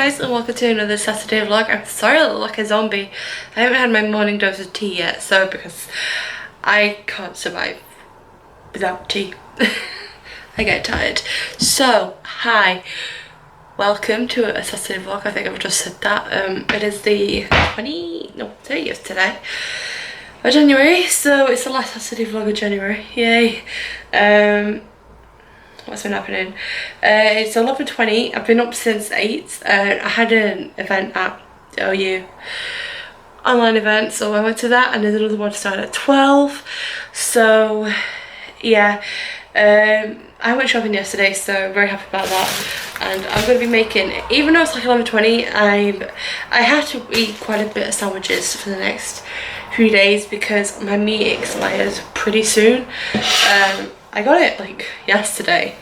guys, and welcome to another Saturday vlog. I'm sorry I look like a zombie. I haven't had my morning dose of tea yet, so because I can't survive without tea. I get tired. So, hi. Welcome to a Saturday vlog. I think I've just said that. It is the 30th today of January, so it's the last Saturday vlog of January. Yay. What's been happening? It's 11:20. I've been up since 8. I had an event at OU, online event, so I went to that, and there's another one started at 12. So yeah, I went shopping yesterday, so I'm very happy about that. And I'm going to be making, even though it's like 11:20, I had to eat quite a bit of sandwiches for the next few days because my meat expires pretty soon. I got it like yesterday,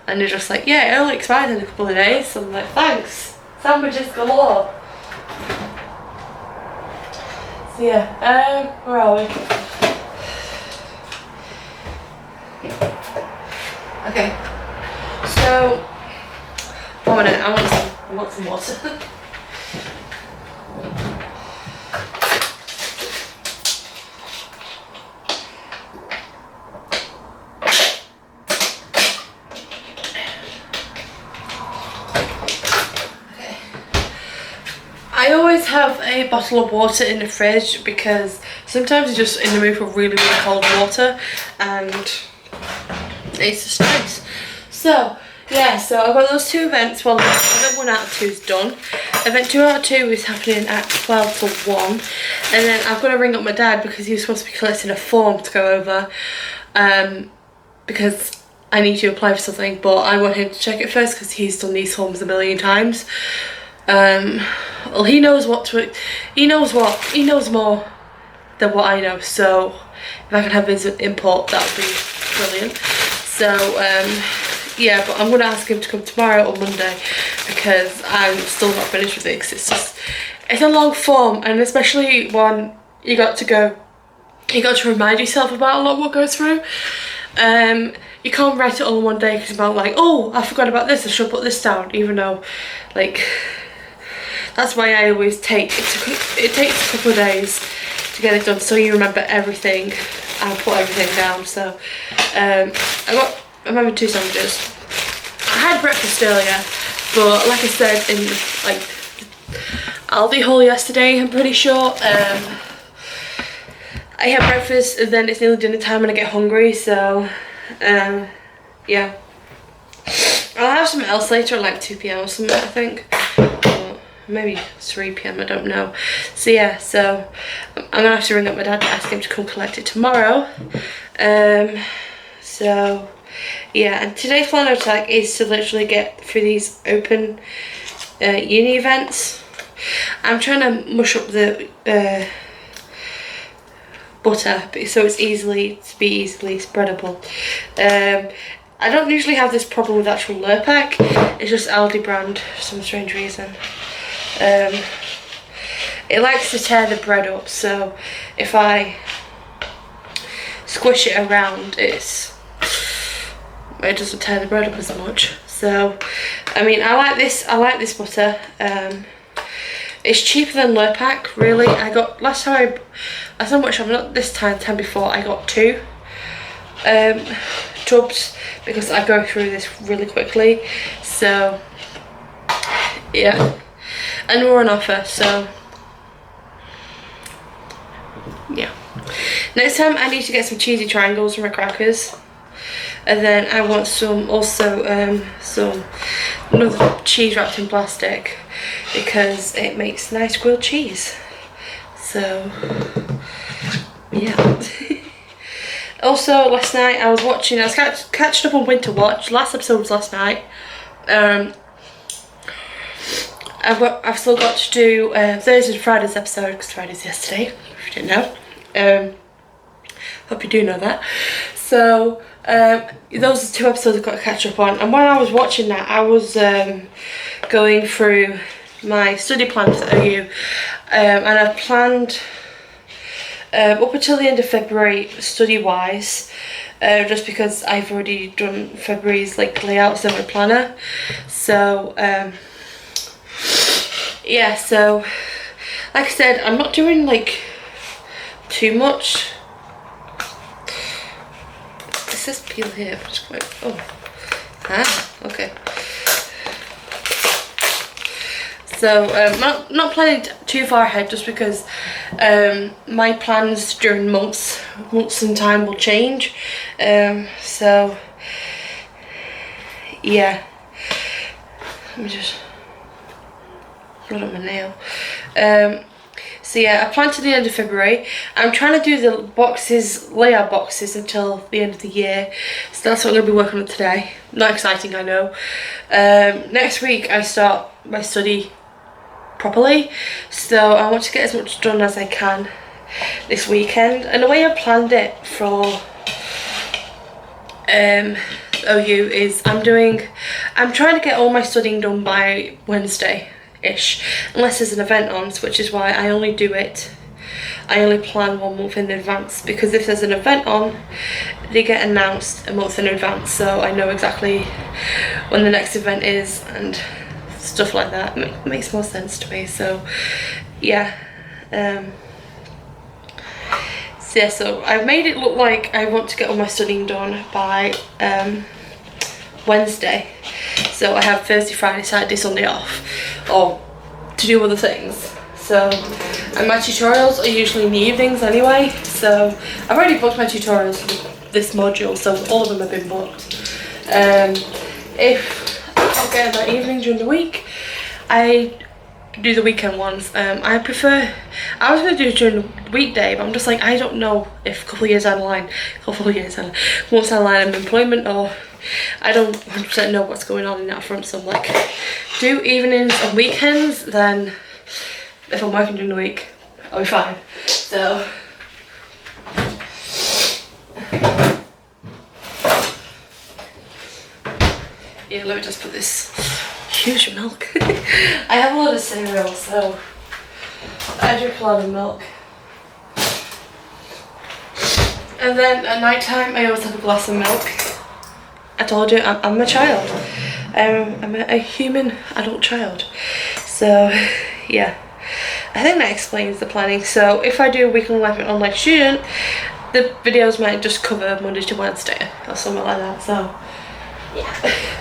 and they're just like, yeah, it only expires in a couple of days. So I'm like, thanks, sandwiches galore. So yeah, where are we? Okay, so 1 minute, I want some water. I always have a bottle of water in the fridge because sometimes you're just in the mood for really, really cold water, and it's just nice. So yeah, so I've got those two events. Well, event 1 out of 2 is done. Event 2 out of 2 is happening at 12 to 1, and then I've got to ring up my dad because he was supposed to be collecting a form to go over, because I need to apply for something, but I want him to check it first because he's done these forms a million times. Well, he knows more than what I know, so if I can have his input, that would be brilliant. So yeah, but I'm going to ask him to come tomorrow or Monday because I'm still not finished with it, 'cause it's a long form, and especially when you got to remind yourself about a lot of what goes through. You can't write it all in one day because you're like, oh, I forgot about this, I should put this down, even though, like, that's why I always it takes a couple of days to get it done, so you remember everything and put everything down. So I remember 2 sandwiches. I had breakfast earlier, but like I said in like Aldi haul yesterday, I'm pretty sure, I had breakfast and then it's nearly dinner time and I get hungry, so yeah, I'll have something else later at like 2 PM or something, I think. Maybe 3 PM, I don't know. So yeah, so I'm gonna have to ring up my dad to ask him to come collect it tomorrow. So yeah, and today's plan of attack is to literally get through these open uni events. I'm trying to mush up the butter so it's easily spreadable. I don't usually have this problem with actual Lurpak, it's just Aldi brand for some strange reason. It likes to tear the bread up, so if I squish it around, it doesn't tear the bread up as much. So I mean, I like this butter. It's cheaper than Lurpak, really. I got last time not this time before, I got 2 tubs because I go through this really quickly. So yeah, and we're on offer, so yeah. Next time I need to get some cheesy triangles from my crackers, and then I want some another cheese wrapped in plastic because it makes nice grilled cheese. So yeah. Also last night I was catching up on Winter Watch. Last episode was last night. I've still got to do Thursday and Friday's episode because Friday's yesterday, if you didn't know. Hope you do know that. So those are 2 episodes I've got to catch up on, and when I was watching that, I was going through my study plans at OU, and I've planned up until the end of February study wise, just because I've already done February's like layouts in my planner. So yeah, so like I said, I'm not doing like too much. It says peel here, I'm just going, oh, okay. So not planning too far ahead, just because my plans during months and time will change. So yeah, let me just blood on my nail. So yeah, I plan to the end of February. I'm trying to do the boxes, layout boxes, until the end of the year. So that's what I'm going to be working on today. Not exciting, I know. Next week I start my study properly, so I want to get as much done as I can this weekend. And the way I planned it for OU is I'm trying to get all my studying done by Wednesday-ish, unless there's an event on, which is why I only plan 1 month in advance, because if there's an event on, they get announced a month in advance, so I know exactly when the next event is and stuff like that. It makes more sense to me. So yeah, so I've made it look like I want to get all my studying done by Wednesday, so I have Thursday, Friday, Saturday, Sunday off, or to do other things. So, and my tutorials are usually in the evenings anyway, so I've already booked my tutorials for this module, so all of them have been booked. If I'll get that evening during the week, I do the weekend ones. I was going to do it during the weekday, but I'm just like, I don't know if a couple of years down the line, months down the line, I'm in employment, or I don't 100% know what's going on in that front. So I'm like, do evenings and weekends, then if I'm working during the week, I'll be fine. So yeah, let me just put this huge milk. I have a lot of cereal, so I drink a lot of milk. And then at night time, I always have a glass of milk. I told you, I'm a child. I'm a human adult child. So yeah, I think that explains the planning. So if I do a weekend life online student, the videos might just cover Monday to Wednesday or something like that. So yeah.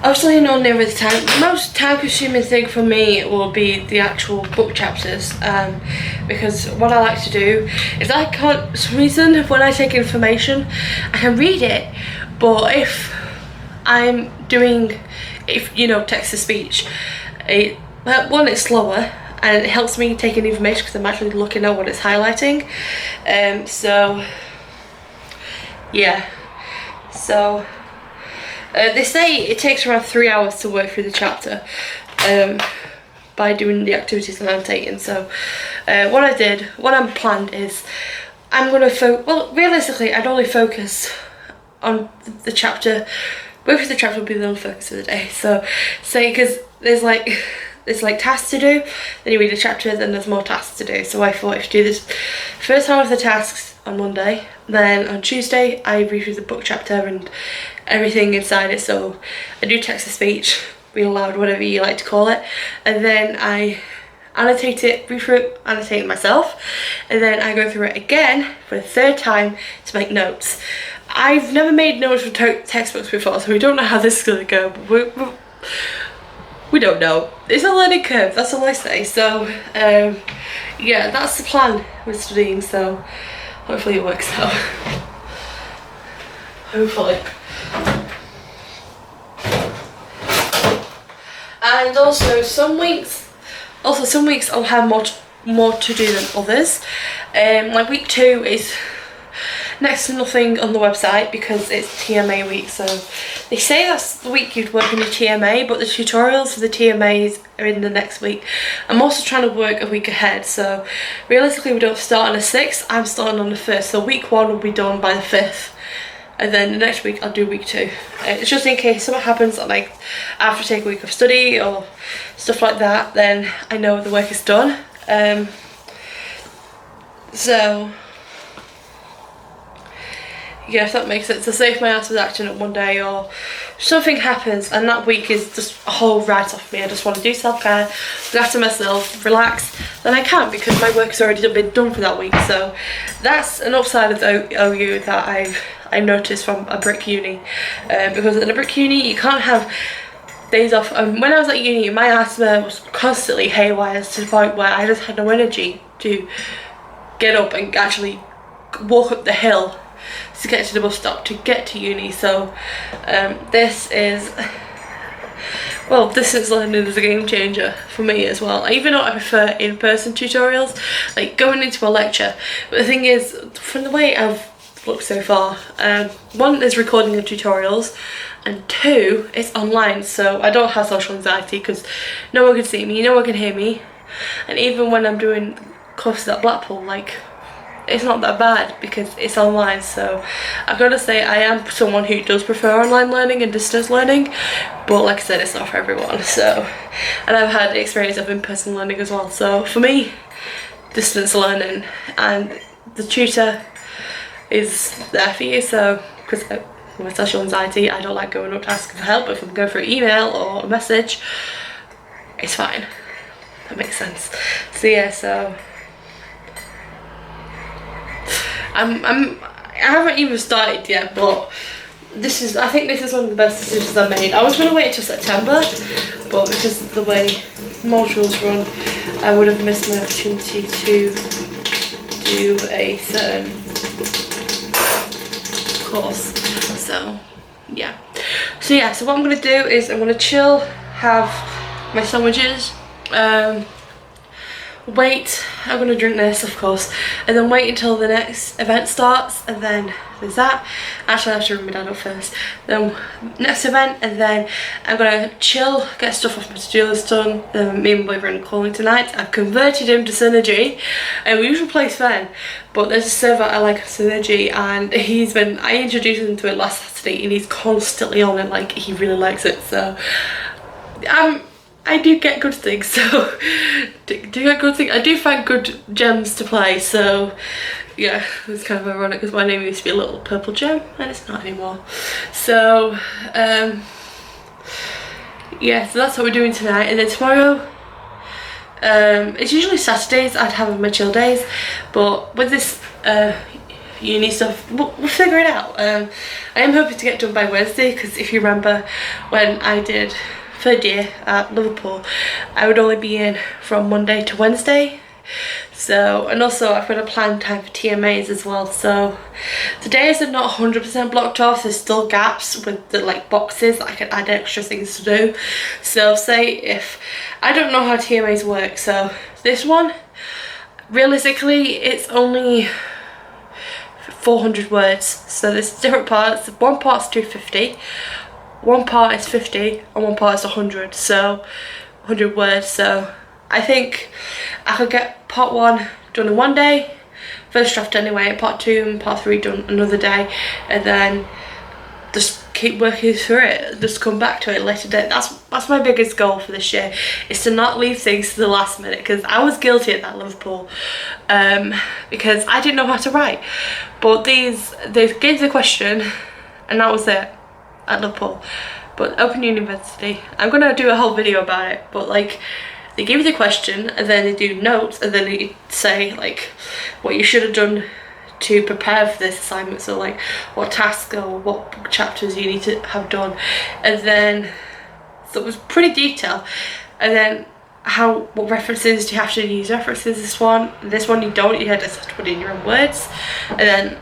Obviously not near the time. The most time consuming thing for me will be the actual book chapters, because what I like to do is I can't, for some reason, when I take information, I can read it, but if I'm doing, text to speech, one, it's slower, and it helps me take in information because I'm actually looking at what it's highlighting. So yeah, so they say it takes around 3 hours to work through the chapter by doing the activities that I'm taking. So what I'm planned is I'm going to realistically I'd only focus on the chapter. Work through the chapter will be the only focus of the day. So say, because there's like tasks to do, then you read the chapter, then there's more tasks to do. So I thought if you do this first half of the tasks on Monday, then on Tuesday I read through the book chapter and everything inside it. So I do text to speech, read aloud, whatever you like to call it, and then I annotate it, read through it, annotate it myself, and then I go through it again for the third time to make notes. I've never made notes for textbooks before, so we don't know how this is going to go, but we don't know. It's a learning curve, that's all I say. So yeah, that's the plan with studying, so hopefully it works out. Hopefully. And also some weeks I'll have more to do than others. Like week 2 is next to nothing on the website because it's TMA week, so they say that's the week you'd work in the TMA, but the tutorials for the TMAs are in the next week. I'm also trying to work a week ahead, so realistically we don't start on the 6th, I'm starting on the 1st, so week 1 will be done by the 5th, and then the next week I'll do week 2. It's just in case something happens, like I have to take a week of study or stuff like that, then I know the work is done. So yeah, if that makes sense. So say if my ass was acting up one day or something happens and that week is just a whole write off me, I just want to do self-care, look after myself, relax, then I can, because my work has already been done for that week. So that's an upside of the OU that I noticed from a brick uni, because in a brick uni you can't have days off. When I was at uni, my asthma was constantly haywire to the point where I just had no energy to get up and actually walk up the hill to get to the bus stop to get to uni. So this is, well, distance learning is a game changer for me as well. Even though I prefer in-person tutorials, like going into a lecture, but the thing is, from the way I've looked so far, one is recording the tutorials, and two, it's online, so I don't have social anxiety because no one can see me, no one can hear me. And even when I'm doing courses at Blackpool, like, it's not that bad because it's online. So I've got to say, I am someone who does prefer online learning and distance learning, but like I said, it's not for everyone. So, and I've had the experience of in-person learning as well. So for me, distance learning, and the tutor is there for you. So because with social anxiety, I don't like going up to ask for help. If I'm going for an email or a message, it's fine. That makes sense. So yeah, so I haven't even started yet, but I think this is one of the best decisions I made. I was going to wait until September, but because of the way modules run, I would have missed my opportunity to do a certain course. So yeah, so what I'm going to do is I'm going to chill, have my sandwiches, wait, I'm going to drink this of course, and then wait until the next event starts, and then there's that. Actually I have to ring my dad up first, then next event, and then I'm going to chill, get stuff off my to-do list done. Me and my boyfriend are calling tonight. I've converted him to Synergy, and we usually play Sven, but there's a server I like, Synergy, and I introduced him to it last Saturday, and he's constantly on it, like he really likes it. So I do get good things, so I do find good gems to play. So yeah, it's kind of ironic because my name used to be a Little Purple Gem and it's not anymore. So yeah, so that's what we're doing tonight. And then tomorrow, it's usually Saturdays I'd have my chill days, but with this uni stuff, we'll figure it out. I am hoping to get done by Wednesday, because if you remember when I did third year at Liverpool, I would only be in from Monday to Wednesday. So, and also I've got a planned time for TMAs as well, so the days are not 100% blocked off. There's still gaps with the like boxes I can add extra things to do. So say if I don't know how TMAs work, so this one realistically it's only 400 words, so there's different parts. One part's 250, one part is 50, and one part is 100, so 100 words. So I think I could get part 1 done in one day, first draft anyway, part 2 and part 3 done another day, and then just keep working through it, just come back to it later day. That's my biggest goal for this year, is to not leave things to the last minute, because I was guilty at that Liverpool, because I didn't know how to write. But they gave the question and that was it at Liverpool. But Open University, I'm gonna do a whole video about it, but like they give you the question and then they do notes and then they say like what you should have done to prepare for this assignment, so like what tasks or what chapters you need to have done, and then so it was pretty detailed. And then what references do you have to use? References, this one you don't, you just have to put in your own words, and then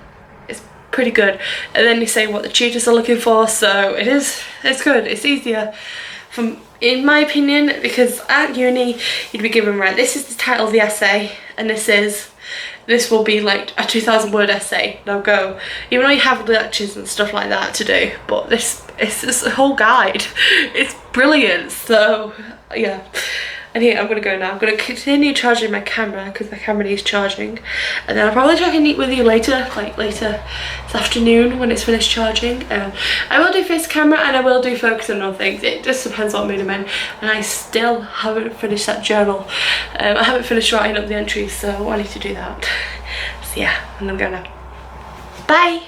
it's pretty good. And then you say what the tutors are looking for, so it's good, it's easier in my opinion, because at uni you'd be given, right, this is the title of the essay and this will be like a 2,000 word essay, now go. Even though you have lectures and stuff like that to do, but it's a whole guide. It's brilliant. So yeah, and here I'm gonna go now. I'm gonna continue charging my camera because my camera needs charging, and then I'll probably try and eat with you later, like later this afternoon when it's finished charging. I will do face camera and I will do focusing on things. It just depends what mood I'm in, and I still haven't finished that journal. I haven't finished writing up the entries, so I need to do that. So yeah, and I'm going now. Bye.